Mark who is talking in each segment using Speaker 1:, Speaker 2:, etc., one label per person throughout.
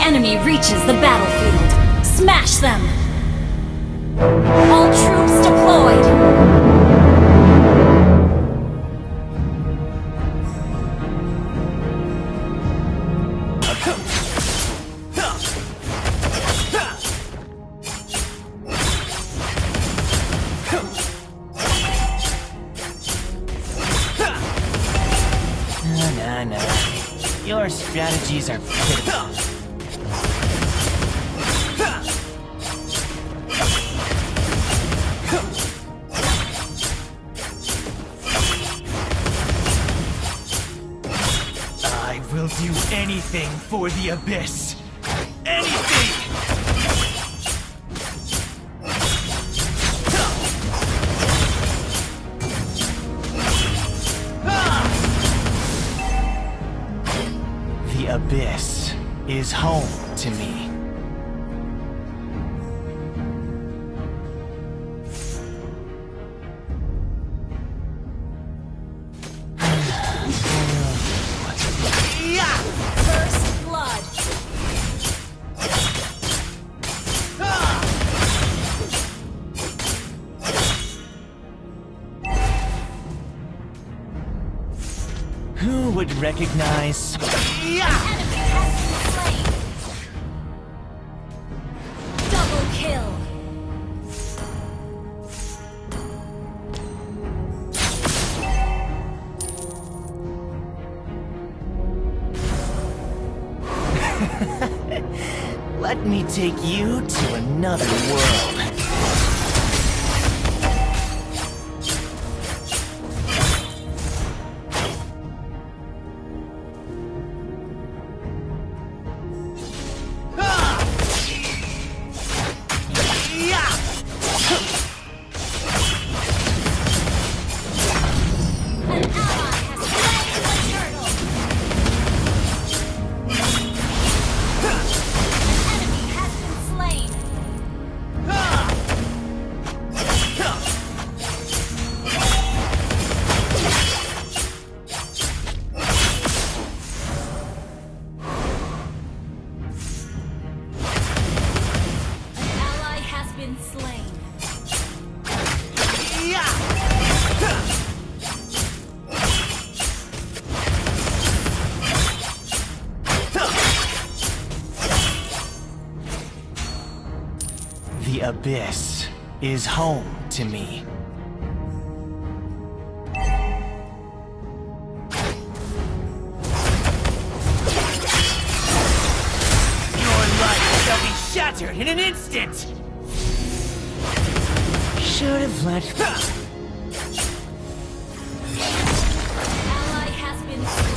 Speaker 1: enemy reaches the battlefield, smash them! All troops deployed!
Speaker 2: No. Your strategies are pitiful. I will do anything for the Abyss. Anything! The Abyss is home to me.
Speaker 1: First blood!
Speaker 2: Who would recognize?
Speaker 1: Enemy has been slain! Double kill!
Speaker 2: Let me take you to another world.
Speaker 1: An ally has slain the turtle! An enemy has been slain! An ally has been slain.
Speaker 2: The Abyss is home to me. Your life shall be shattered in an instant! Should have let...
Speaker 1: Ally has been slain.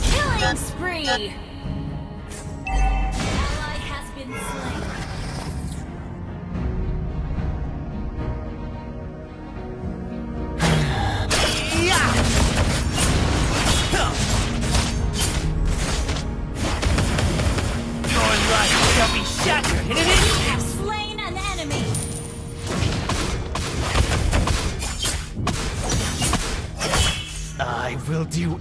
Speaker 1: Killing spree! Ally has been slain.
Speaker 2: Your life shall be shattered in an
Speaker 1: You
Speaker 2: instant!
Speaker 1: have slain an enemy!
Speaker 2: I will do...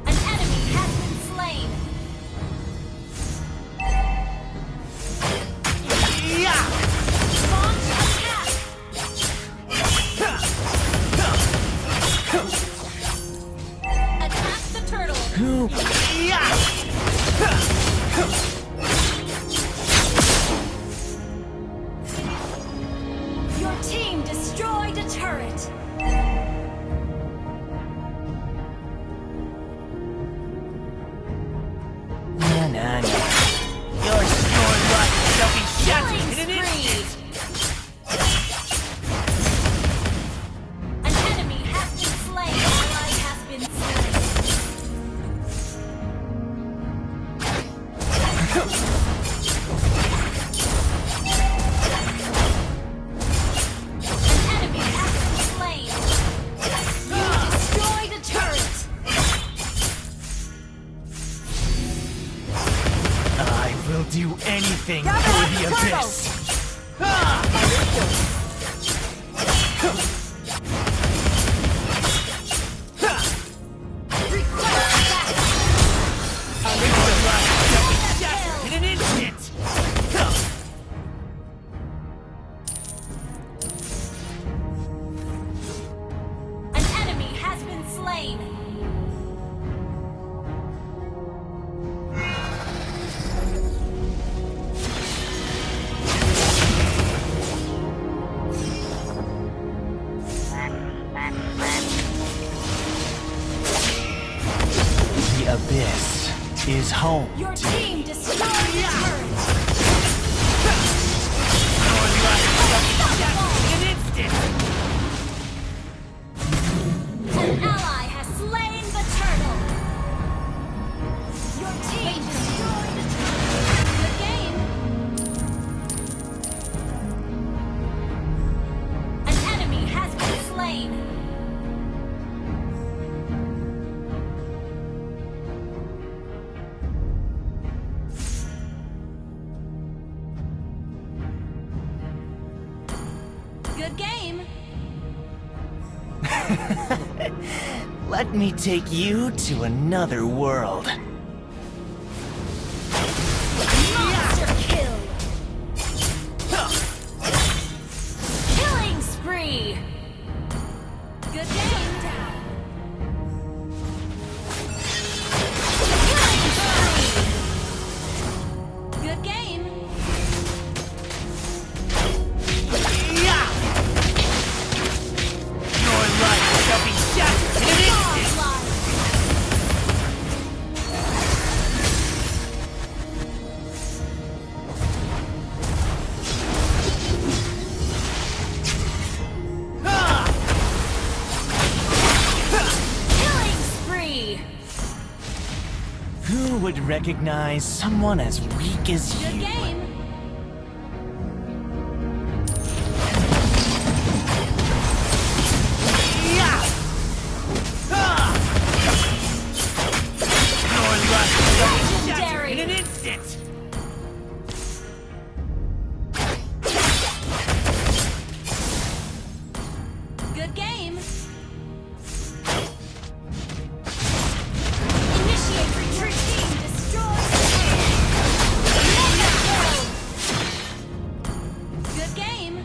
Speaker 1: An enemy has been slain! Launch attack! Attack the turtle!
Speaker 2: Who?
Speaker 1: Your team destroyed a turret!
Speaker 2: No. Your life shall be shattered
Speaker 1: Killing
Speaker 2: in an instant!
Speaker 1: spree! An enemy has been slain! Ally has been slain! An enemy has been slain!
Speaker 2: abyss is home
Speaker 1: Your
Speaker 2: to
Speaker 1: team destroyed the turret.
Speaker 2: an instant.
Speaker 1: An ally has slain the turtle. Your team destroyed the turtle. Good game. An enemy has been slain. Good game.
Speaker 2: Let me take you to another world.
Speaker 1: Monster kill. Killing spree. Good game. Killing spree. Good game.
Speaker 2: Your life shall be shattered in an instant.
Speaker 1: Godlike. Killing spree.
Speaker 2: Who would recognize someone as weak as
Speaker 1: Good
Speaker 2: you?
Speaker 1: game.
Speaker 2: Your life shall be shattered in
Speaker 1: Legendary.
Speaker 2: an instant.
Speaker 1: Good game. Initiate retreat. Team destroyed. Mega kill. Good game.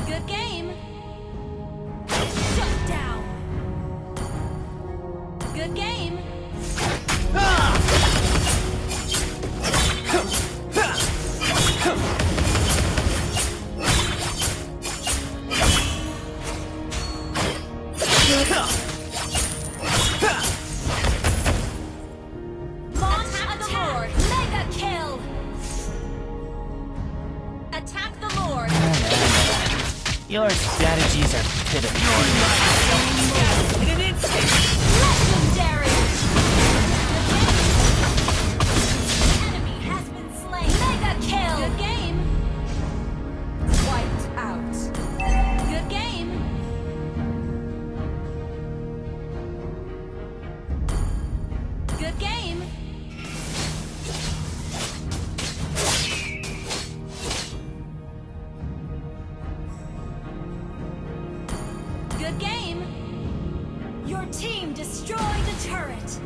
Speaker 1: Good game. Shut down. Good game. Launch attack. Mega kill. Attack the Lord.
Speaker 2: Your strategies are pitiful. Your life shall be shattered in an instant.
Speaker 1: Legendary. Enemy has been slain. Mega kill. Good game. Wiped out. Good game. Good game. Good game. Your team destroyed a turret.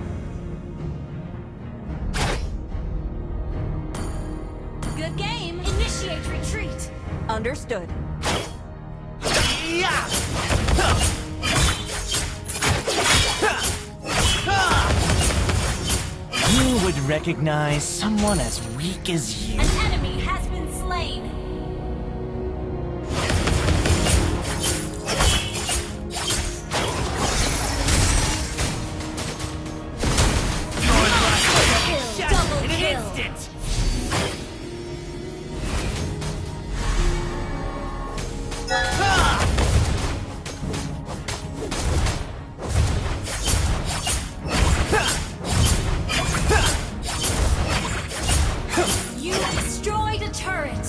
Speaker 1: Good game. Initiate retreat.
Speaker 3: Understood.
Speaker 2: Who would recognize someone as weak as you?
Speaker 1: An enemy has been slain.
Speaker 2: Your life shall be
Speaker 1: Kill.
Speaker 2: shattered
Speaker 1: Double
Speaker 2: in an
Speaker 1: kill.
Speaker 2: instant.
Speaker 1: You destroyed a turret.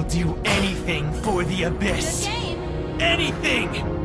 Speaker 2: do anything for the
Speaker 1: Good
Speaker 2: abyss.
Speaker 1: game.
Speaker 2: Anything!